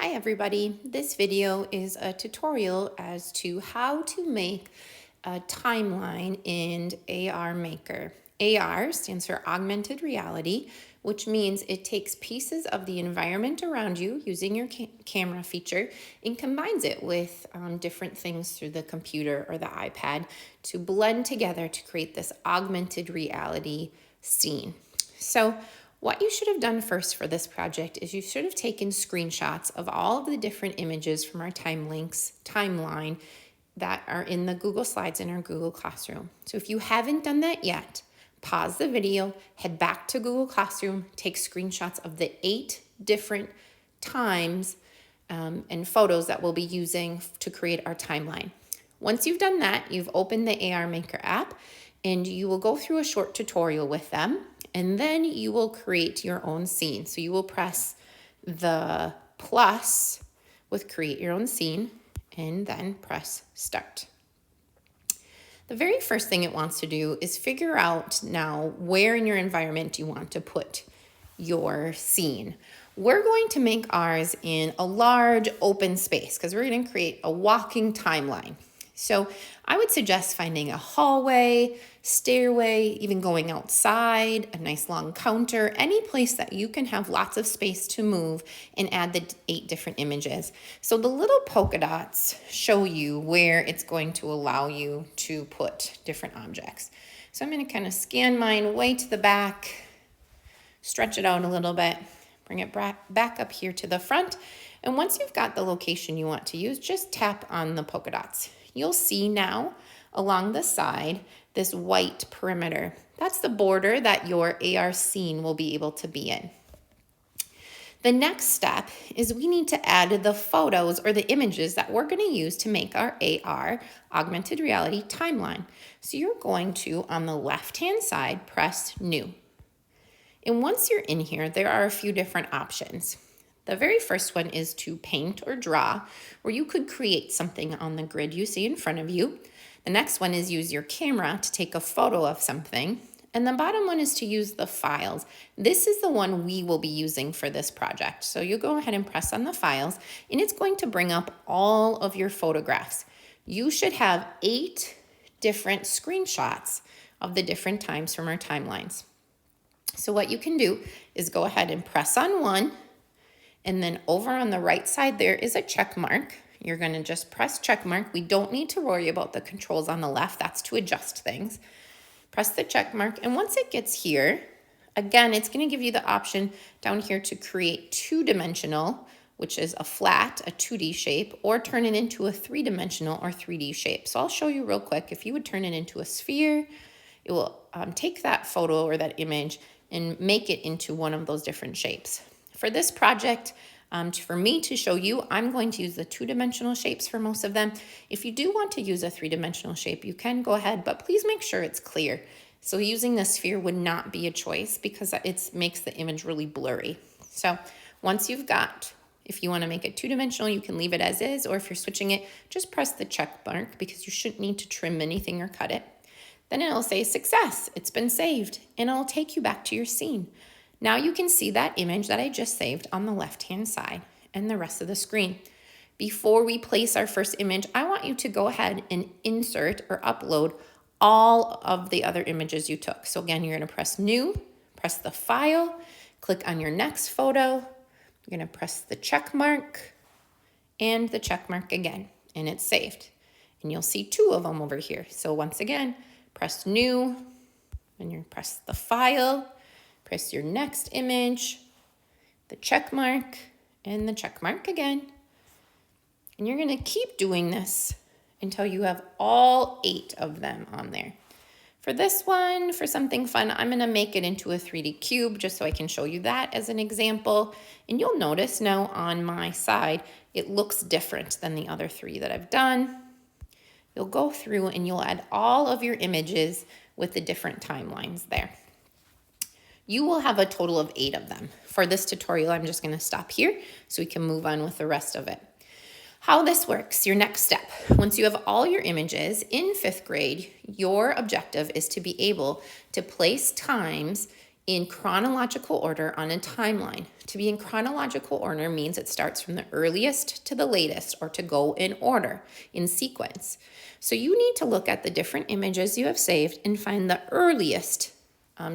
Hi everybody, this video is a tutorial as to how to make a timeline in AR Maker. AR stands for Augmented Reality, which means it takes pieces of the environment around you using your camera feature and combines it with different things through the computer or the iPad to blend together to create this augmented reality scene. So what you should have done first for this project is you should have taken screenshots of all of the different images from our timeline that are in the Google Slides in our Google Classroom. So if you haven't done that yet, pause the video, head back to Google Classroom, take screenshots of the 8 different times and photos that we'll be using to create our timeline. Once you've done that, you've opened the AR Maker app and you will go through a short tutorial with them, and then you will create your own scene. So you will press the plus with create your own scene and then press start. The very first thing it wants to do is figure out now where in your environment you want to put your scene. We're going to make ours in a large open space because we're going to create a walking timeline. So I would suggest finding a hallway, stairway, even going outside, a nice long counter, any place that you can have lots of space to move and add the 8 different images. So the little polka dots show you where it's going to allow you to put different objects. So I'm going to kind of scan mine way to the back, stretch it out a little bit, bring it back up here to the front. And once you've got the location you want to use, just tap on the polka dots. You'll see now along the side this white perimeter. That's the border that your AR scene will be able to be in. The next step is we need to add the photos or the images that we're going to use to make our AR augmented reality timeline. So you're going to, on the left-hand side, press New. And once you're in here, there are a few different options. The very first one is to paint or draw, where you could create something on the grid you see in front of you. The next one is use your camera to take a photo of something. And the bottom one is to use the files. This is the one we will be using for this project. So you go ahead and press on the files, and it's going to bring up all of your photographs. You should have 8 different screenshots of the different times from our timelines. So what you can do is go ahead and press on one, and then over on the right side there is a check mark. You're going to just press check mark. We don't need to worry about the controls on the left. That's to adjust things. Press the check mark, and once it gets here, again, it's going to give you the option down here to create 2-dimensional, which is a flat, a 2D shape, or turn it into a 3-dimensional or 3D shape. So I'll show you real quick. If you would turn it into a sphere, it will take that photo or that image and make it into one of those different shapes. For this project, for me to show you, I'm going to use the 2-dimensional shapes for most of them. If you do want to use a 3-dimensional shape, you can go ahead, but please make sure it's clear. So using the sphere would not be a choice because it makes the image really blurry. So once you've got, if you want to make it 2-dimensional, you can leave it as is, or if you're switching it, just press the check mark because you shouldn't need to trim anything or cut it. Then it'll say success, it's been saved, and it'll take you back to your scene. Now you can see that image that I just saved on the left-hand side and the rest of the screen. Before we place our first image, I want you to go ahead and insert or upload all of the other images you took. So again, you're going to press New, press the file, click on your next photo. You're going to press the check mark and the check mark again, and it's saved. And you'll see 2 of them over here. So once again, press New, and you press the file, press your next image, the check mark, and the check mark again. And you're going to keep doing this until you have all 8 of them on there. For this one, for something fun, I'm going to make it into a 3D cube just so I can show you that as an example. And you'll notice now on my side, it looks different than the other 3 that I've done. You'll go through and you'll add all of your images with the different timelines there. You will have a total of 8 of them. For this tutorial, I'm just going to stop here so we can move on with the rest of it. How this works, your next step. Once you have all your images in 5th grade, your objective is to be able to place times in chronological order on a timeline. To be in chronological order means it starts from the earliest to the latest, or to go in order, in sequence. So you need to look at the different images you have saved and find the earliest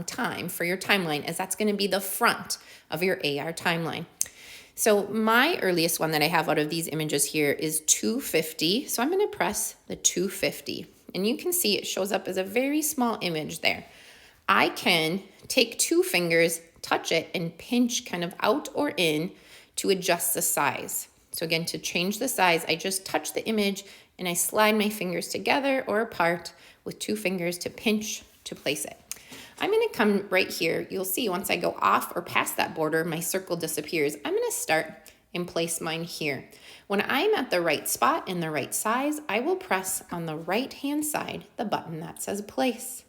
time for your timeline, as that's going to be the front of your AR timeline. So my earliest one that I have out of these images here is 250. So I'm going to press the 250. And you can see it shows up as a very small image there. I can take 2 fingers, touch it, and pinch kind of out or in to adjust the size. So again, to change the size, I just touch the image and I slide my fingers together or apart with 2 fingers to pinch to place it. I'm going to come right here. You'll see once I go off or past that border, my circle disappears. I'm going to start and place mine here. When I'm at the right spot and the right size, I will press on the right-hand side the button that says place.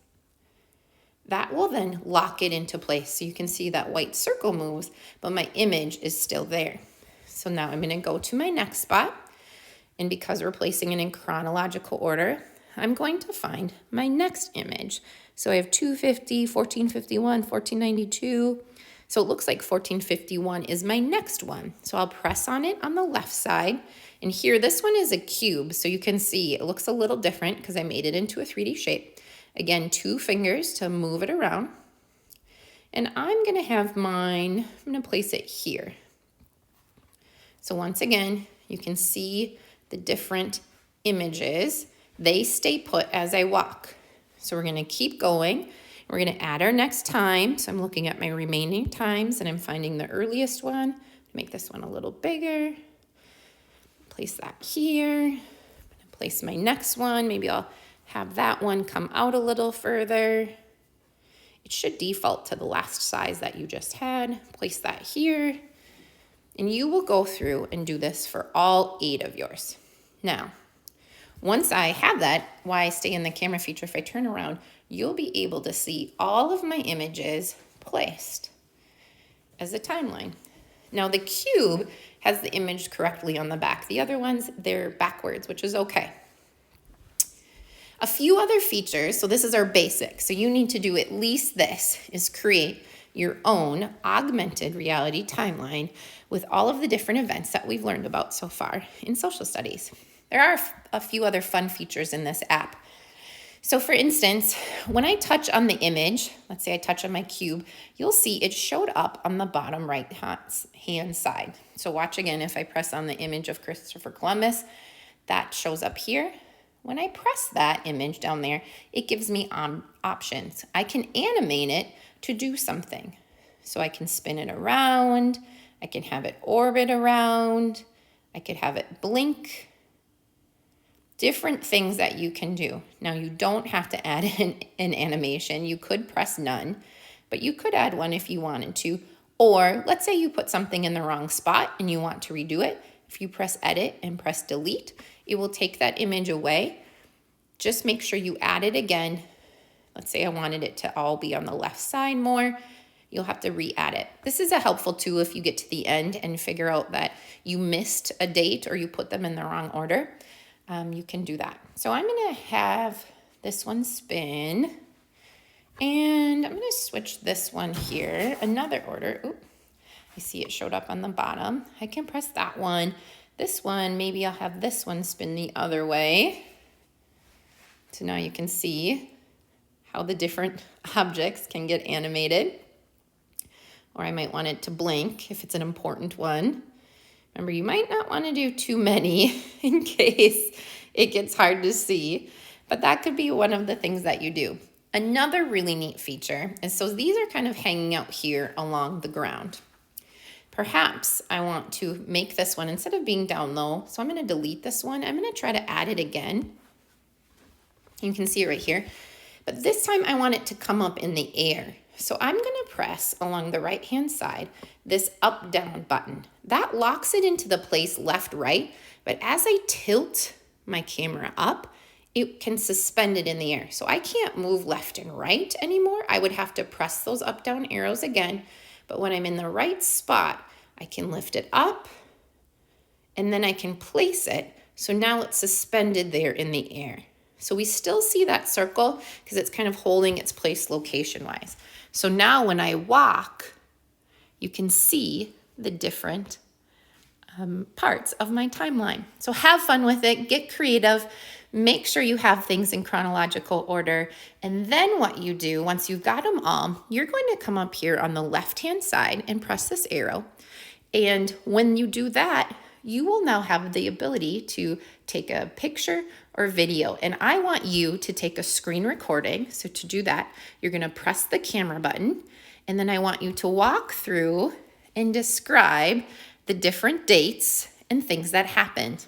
That will then lock it into place. So you can see that white circle moves, but my image is still there. So now I'm going to go to my next spot. And because we're placing it in chronological order, I'm going to find my next image. So I have 250, 1451, 1492. So it looks like 1451 is my next one. So I'll press on it on the left side. And here, this one is a cube. So you can see it looks a little different because I made it into a 3D shape. Again, 2 fingers to move it around. And I'm going to have mine, I'm going to place it here. So once again, you can see the different images. They stay put as I walk. So we're going to keep going. We're going to add our next time. So I'm looking at my remaining times and I'm finding the earliest one. Make this one a little bigger. Place that here. I'm going to place my next one. Maybe I'll have that one come out a little further. It should default to the last size that you just had. Place that here. And you will go through and do this for all 8 of yours. Now, once I have that, while I stay in the camera feature, if I turn around, you'll be able to see all of my images placed as a timeline. Now the cube has the image correctly on the back. The other ones, they're backwards, which is okay. A few other features, so this is our basic. So you need to do at least this, is create your own augmented reality timeline with all of the different events that we've learned about so far in social studies. There are a few other fun features in this app. So for instance, when I touch on the image, let's say I touch on my cube, you'll see it showed up on the bottom right hand side. So watch again, if I press on the image of Christopher Columbus, that shows up here. When I press that image down there, it gives me options. I can animate it to do something. So I can spin it around, I can have it orbit around, I could have it blink. Different things that you can do. Now you don't have to add an animation. You could press none, but you could add one if you wanted to. Or let's say you put something in the wrong spot and you want to redo it. If you press edit and press delete, it will take that image away. Just make sure you add it again. Let's say I wanted it to all be on the left side more. You'll have to re-add it. This is a helpful tool if you get to the end and figure out that you missed a date or you put them in the wrong order. You can do that. So I'm going to have this one spin, and I'm going to switch this one here, another order. Oop, I see it showed up on the bottom. I can press that one. This one, maybe I'll have this one spin the other way. So now you can see how the different objects can get animated. Or I might want it to blink if it's an important one. Remember, you might not want to do too many in case it gets hard to see, but that could be one of the things that you do. Another really neat feature is, so these are kind of hanging out here along the ground. Perhaps I want to make this one, instead of being down low, so I'm going to delete this one. I'm going to try to add it again. You can see it right here. But this time I want it to come up in the air. So I'm going to press along the right-hand side this up-down button. That locks it into the place left-right, but as I tilt my camera up, it can suspend it in the air. So I can't move left and right anymore. I would have to press those up-down arrows again, but when I'm in the right spot, I can lift it up, and then I can place it, so now it's suspended there in the air. So we still see that circle because it's kind of holding its place location-wise. So now when I walk, you can see the different parts of my timeline. So have fun with it, get creative, make sure you have things in chronological order. And then what you do, once you've got them all, you're going to come up here on the left-hand side and press this arrow. And when you do that, you will now have the ability to take a picture or video. And I want you to take a screen recording. So to do that, you're gonna press the camera button. And then I want you to walk through and describe the different dates and things that happened.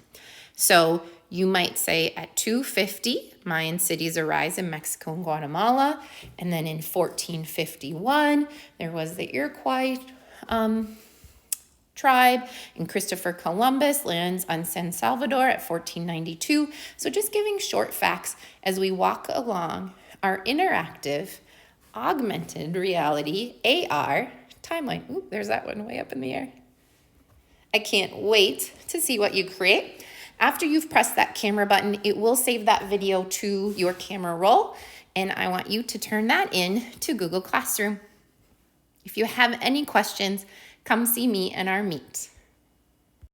So you might say at 250, Mayan cities arise in Mexico and Guatemala. And then in 1451, there was the Iroquois tribe, and Christopher Columbus lands on San Salvador at 1492. So just giving short facts as we walk along our interactive, augmented reality, AR, timeline. Ooh, there's that one way up in the air. I can't wait to see what you create. After you've pressed that camera button, it will save that video to your camera roll, and I want you to turn that in to Google Classroom. If you have any questions, come see me in our meet.